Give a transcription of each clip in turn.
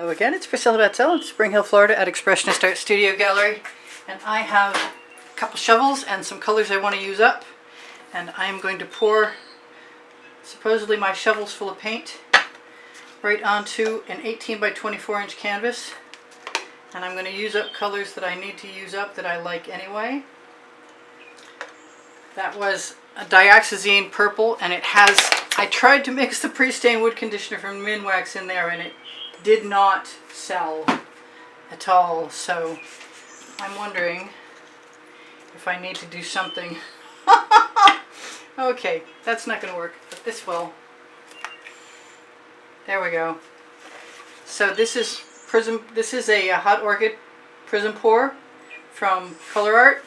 Hello again, it's Priscilla Batzell in Spring Hill, Florida at Expressionist Art Studio Gallery, and I have a couple shovels and some colors I want to use up, and I am going to pour supposedly my shovels full of paint right onto an 18 by 24 inch canvas, and I'm going to use up colors that I need to use up that I like anyway. That was a dioxazine purple, and it has, I tried to mix the pre-stained wood conditioner from Minwax in there and it did not sell at all, so I'm wondering if I need to do something. Okay, that's not going to work, but this will. There we go. So this is prism. This is a hot orchid prism pour from Color Art.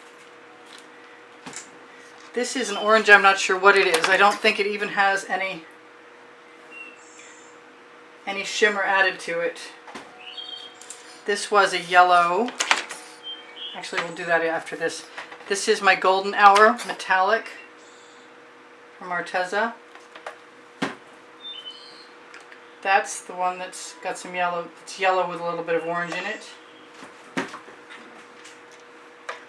This is an orange. I'm not sure what it is. I don't think it even has any shimmer added to it. This was a yellow. Actually, we'll do that after this. This is my Golden Hour metallic from Arteza. That's the one that's got some yellow. It's yellow with a little bit of orange in it.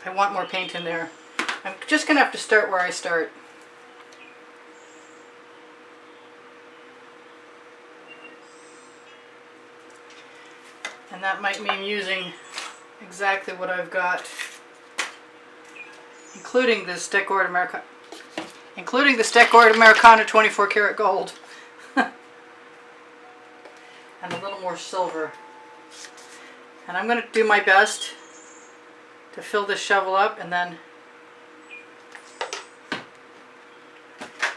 I want more paint in there. I'm just going to have to start where I start. And that might mean using exactly what I've got, including this Decor Americana, Americana 24 karat gold. And a little more silver. And I'm going to do my best to fill this shovel up and then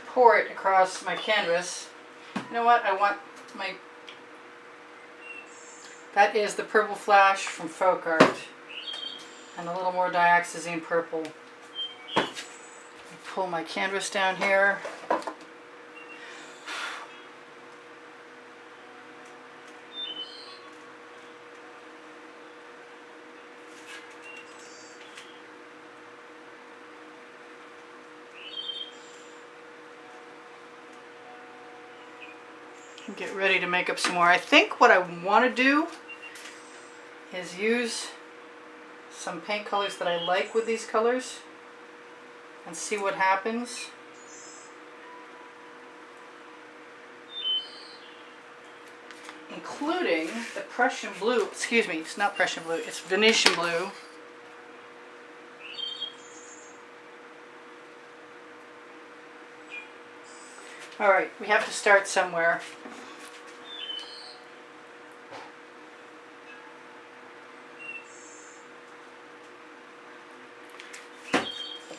pour it across my canvas. You know what? I want my... That is the Purple Flash from Folk Art. And a little more dioxazine purple. Pull my canvas down here. Get ready to make up some more. I think what I want to do is use some paint colors that I like with these colors and see what happens. Including the Prussian blue, excuse me, it's not Prussian blue, it's Venetian blue. Alright, we have to start somewhere.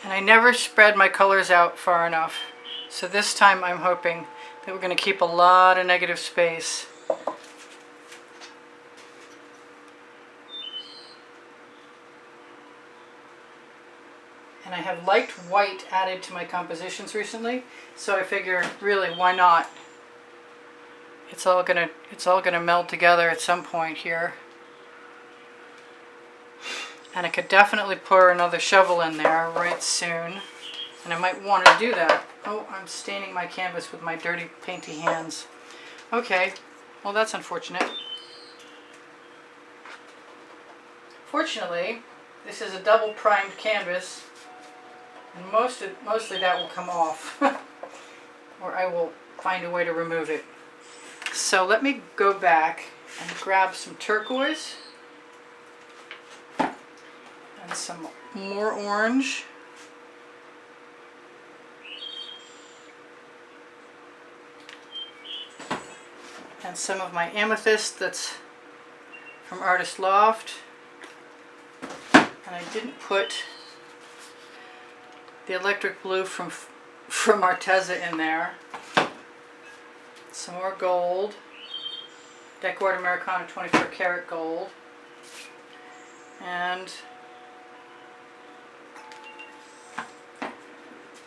And I never spread my colors out far enough. So this time I'm hoping that we're going to keep a lot of negative space. And I have light white added to my compositions recently, so I figure really why not? It's all gonna meld together at some point here. And I could definitely pour another shovel in there right soon. And I might want to do that. Oh, I'm staining my canvas with my dirty painty hands. Okay, well that's unfortunate. Fortunately, this is a double primed canvas. And mostly that will come off, or I will find a way to remove it. So let me go back and grab some turquoise and some more orange. And some of my amethyst that's from Artist Loft. And I didn't put the electric blue from Arteza in there. Some more gold. Decor Americana 24 karat gold. And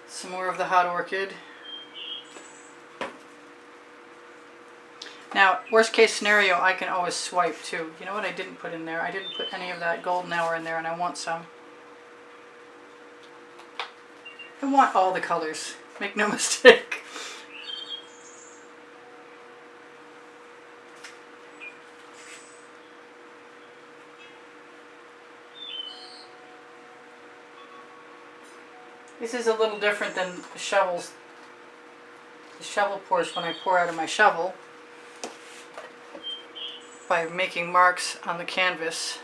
some more of the hot orchid. Now, worst case scenario, I can always swipe too. You know what I didn't put in there? I didn't put any of that Golden Hour in there, and I want some. I want all the colors, make no mistake. This is a little different than the shovels. The shovel pours when I pour out of my shovel by making marks on the canvas.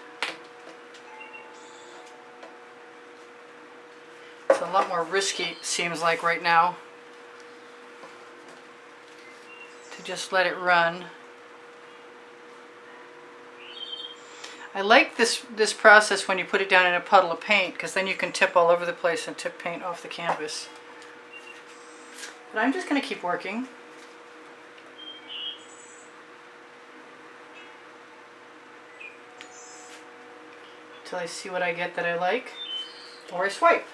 It's a lot more risky, it seems like right now, to just let it run. I like this process when you put it down in a puddle of paint, because then you can tip all over the place and tip paint off the canvas. But I'm just going to keep working. Until I see what I get that I like, or I swipe.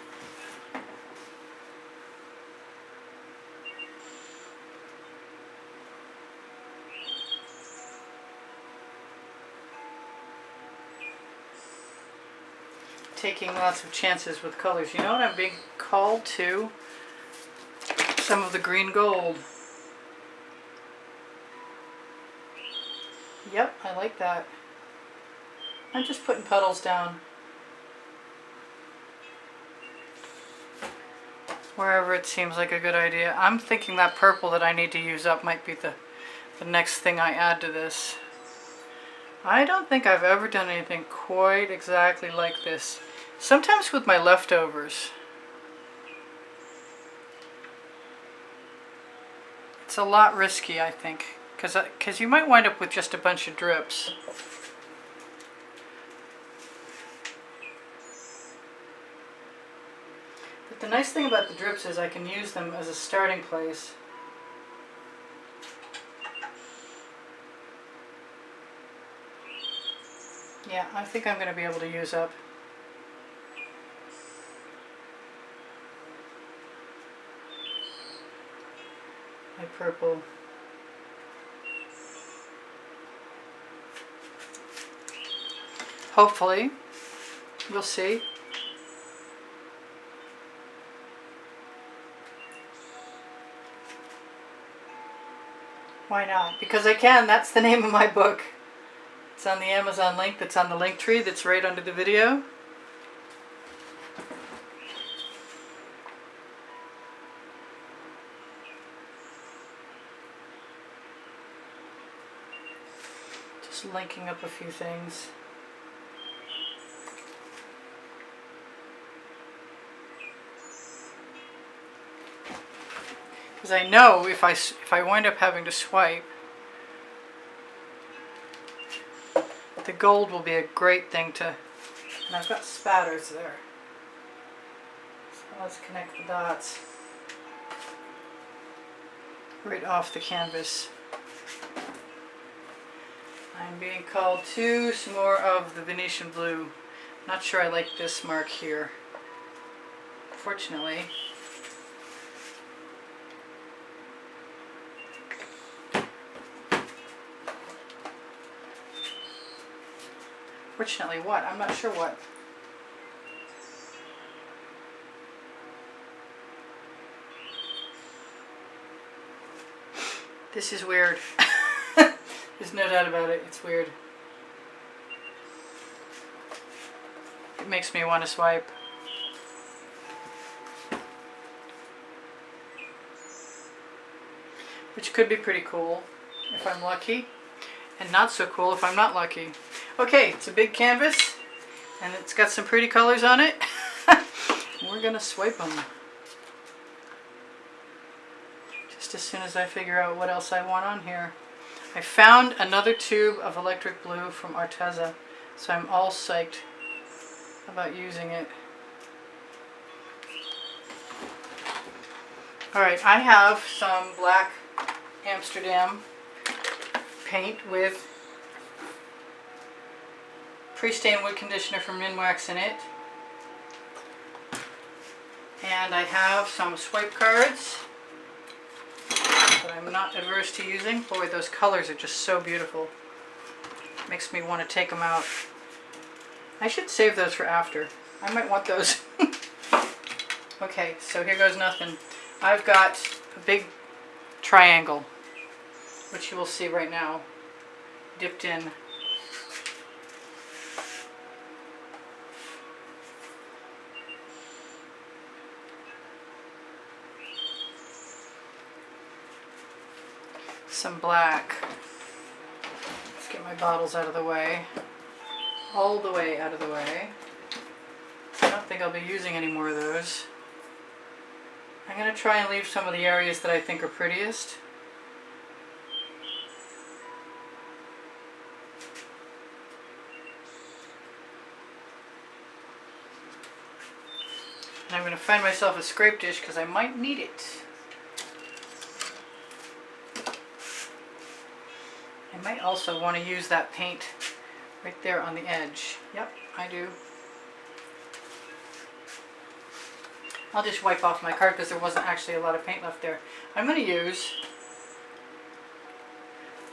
Taking lots of chances with colors. You know what I'm being called to? Some of the green gold. Yep, I like that. I'm just putting puddles down. Wherever it seems like a good idea. I'm thinking that purple that I need to use up might be the next thing I add to this. I don't think I've ever done anything quite exactly like this. Sometimes with my leftovers. It's a lot risky, I think, because you might wind up with just a bunch of drips. But the nice thing about the drips is I can use them as a starting place. Yeah, I think I'm going to be able to use up. My purple. Hopefully. We'll see. Why not? Because I can. That's the name of my book. It's on the Amazon link that's on the link tree that's right under the video. Just linking up a few things. Because I know if I wind up having to swipe, the gold will be a great thing to, and I've got spatters there. So let's connect the dots right off the canvas. I'm being called to some more of the Venetian blue. Not sure I like this mark here, fortunately. Fortunately what? I'm not sure what. This is weird. There's no doubt about it. It's weird. It makes me want to swipe. Which could be pretty cool if I'm lucky, and not so cool if I'm not lucky. Okay, it's a big canvas, and it's got some pretty colors on it. We're gonna swipe them. Just as soon as I figure out what else I want on here. I found another tube of electric blue from Arteza, so I'm all psyched about using it. Alright, I have some black Amsterdam paint with pre-stained wood conditioner from Minwax in it. And I have some swipe cards that I'm not averse to using. Boy, those colors are just so beautiful. Makes me want to take them out. I should save those for after. I might want those. Okay, so here goes nothing. I've got a big triangle, which you will see right now, dipped in. some black. Let's get my bottles out of the way. All the way out of the way. I don't think I'll be using any more of those. I'm going to try and leave some of the areas that I think are prettiest. And I'm going to find myself a scrape dish because I might need it. I might also want to use that paint right there on the edge. Yep, I do. I'll just wipe off my card because there wasn't actually a lot of paint left there. I'm going to use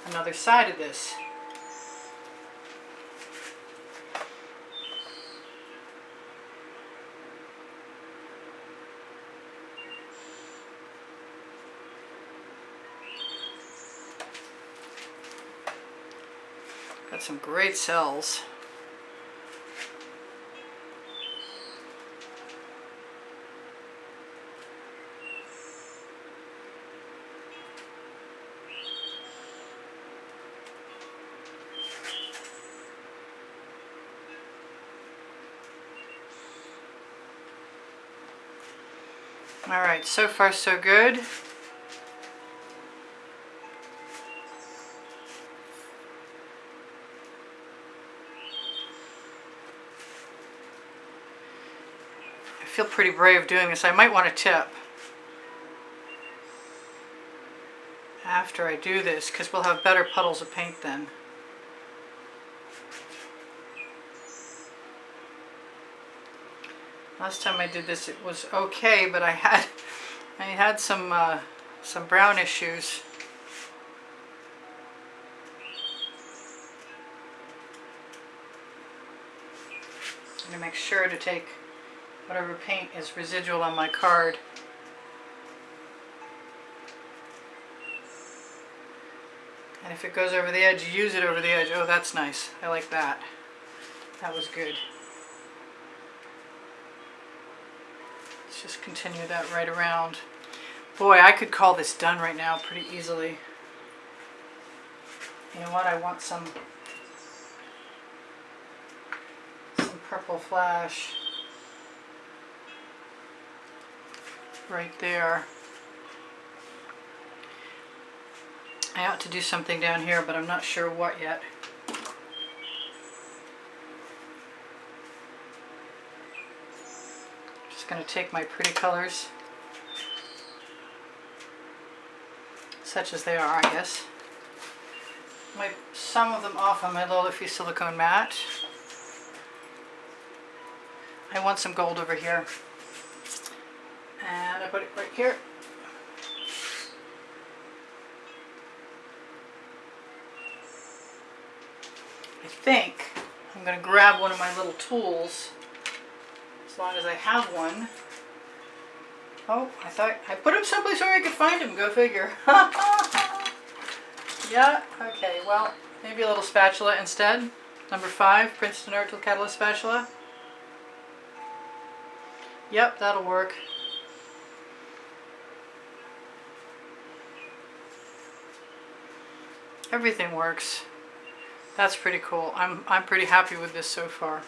another side of this. Got some great cells. All right, so far so good. I feel pretty brave doing this. I might want to tip after I do this because we'll have better puddles of paint then. Last time I did this it was okay, but I had some brown issues. I'm going to make sure to take whatever paint is residual on my card. And if it goes over the edge, use it over the edge. Oh, that's nice. I like that. That was good. Let's just continue that right around. Boy, I could call this done right now pretty easily. You know what? I want some purple flash right there. I ought to do something down here, but I'm not sure what yet. Just going to take my pretty colors, such as they are, I guess. Wipe some of them off on my Lolafi silicone mat. I want some gold over here. And I put it right here. I think I'm going to grab one of my little tools, as long as I have one. Oh, I thought I put him someplace where I could find him. Go figure. Yeah, okay, well, maybe a little spatula instead. Number 5, Princeton Article Catalyst spatula. Yep, that'll work. Everything works. That's pretty cool. I'm pretty happy with this so far.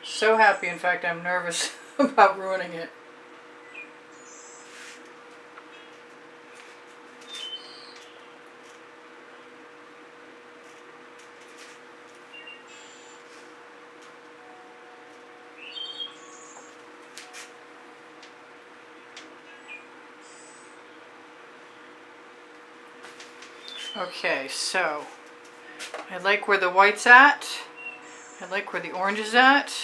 So happy, in fact, I'm nervous about ruining it. Okay, so I like where the white's at. I like where the orange is at.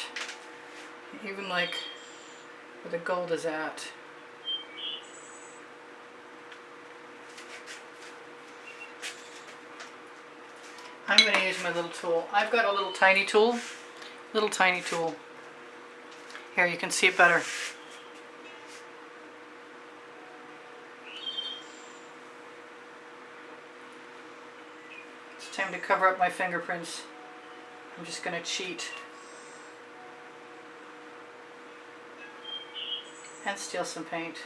I even like where the gold is at. I'm going to use my little tool. I've got a little tiny tool. Here, you can see it better. Time to cover up my fingerprints. I'm just going to cheat and steal some paint.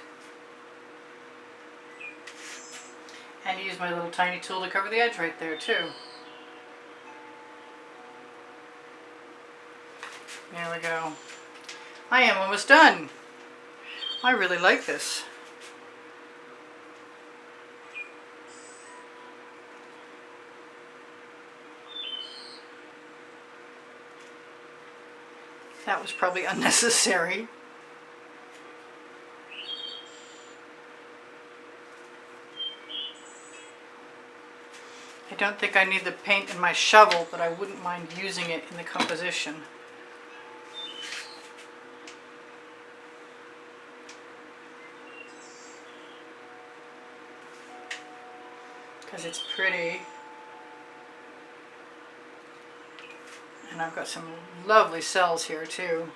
And use my little tiny tool to cover the edge right there too. There we go. I am almost done. I really like this. That was probably unnecessary. I don't think I need the paint in my shovel, but I wouldn't mind using it in the composition. Because it's pretty. And I've got some lovely cells here too.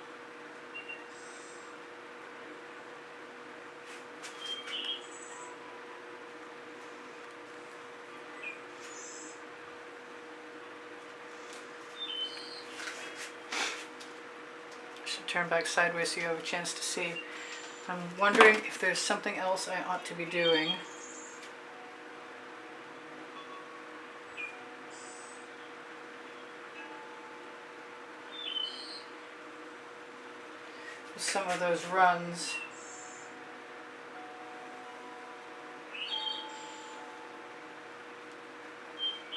I should turn back sideways so you have a chance to see. I'm wondering if there's something else I ought to be doing. Some of those runs.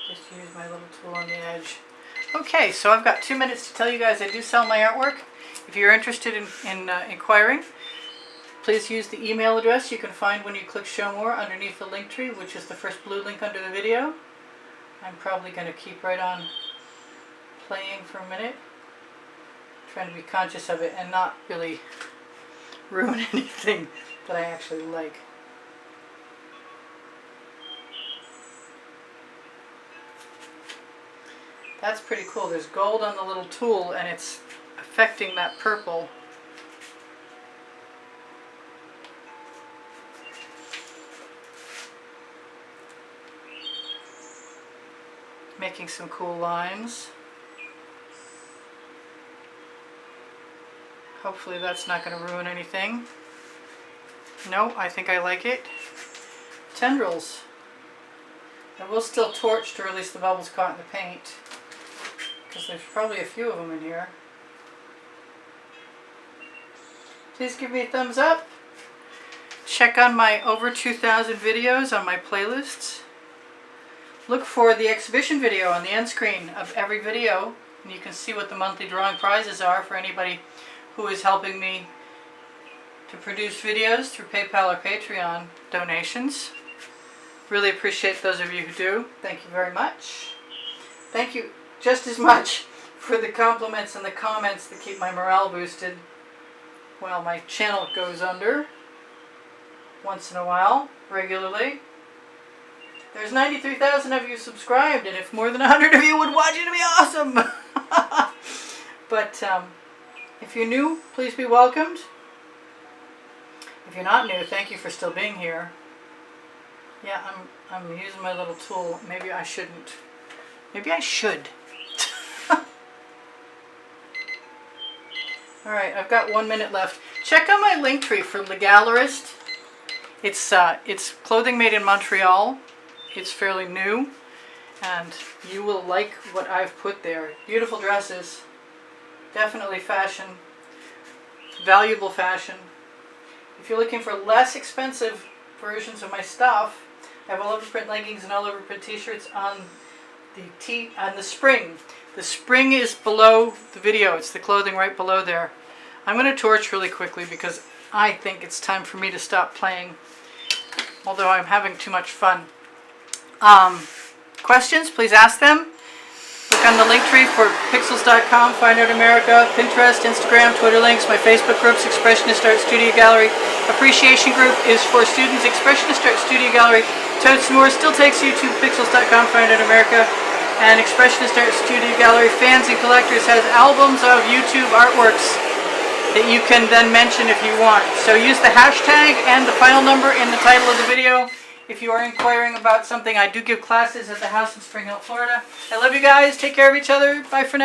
Just use my little tool on the edge. Okay, so I've got 2 minutes to tell you guys I do sell my artwork. If you're interested in inquiring, please use the email address you can find when you click Show More underneath the link tree, which is the first blue link under the video. I'm probably going to keep right on playing for a minute. Trying to be conscious of it and not really ruin anything that I actually like. That's pretty cool. There's gold on the little tool and it's affecting that purple. Making some cool lines. Hopefully that's not going to ruin anything. No, I think I like it. Tendrils. I will still torch to release the bubbles caught in the paint, because there's probably a few of them in here. Please give me a thumbs up. Check on my over 2,000 videos on my playlists. Look for the exhibition video on the end screen of every video, and you can see what the monthly drawing prizes are for anybody who is helping me to produce videos through PayPal or Patreon donations. Really appreciate those of you who do. Thank you very much. Thank you just as much for the compliments and the comments that keep my morale boosted while my channel goes under once in a while, regularly. There's 93,000 of you subscribed, and if more than 100 of you would watch, it'd be awesome. But if you're new, please be welcomed. If you're not new, thank you for still being here. Yeah, I'm using my little tool. Maybe I shouldn't. Maybe I should. Alright, I've got 1 minute left. Check out my link tree for Le Gallerist. It's clothing made in Montreal. It's fairly new. And you will like what I've put there. Beautiful dresses. Definitely fashion, valuable fashion. If you're looking for less expensive versions of my stuff, I have all over print leggings and all over print t-shirts on the spring. The spring is below the video. It's the clothing right below there. I'm going to torch really quickly because I think it's time for me to stop playing, although I'm having too much fun. Questions, please ask them. Look on the link tree for pixels.com, Find Out America, Pinterest, Instagram, Twitter links, my Facebook groups, Expressionist Art Studio Gallery. Appreciation group is for students, Expressionist Art Studio Gallery. Totes and More still takes you to pixels.com, Find Out America. And Expressionist Art Studio Gallery Fans and Collectors has albums of YouTube artworks that you can then mention if you want. So use the hashtag and the file number in the title of the video. If you are inquiring about something, I do give classes at the house in Spring Hill, Florida. I love you guys. Take care of each other. Bye for now.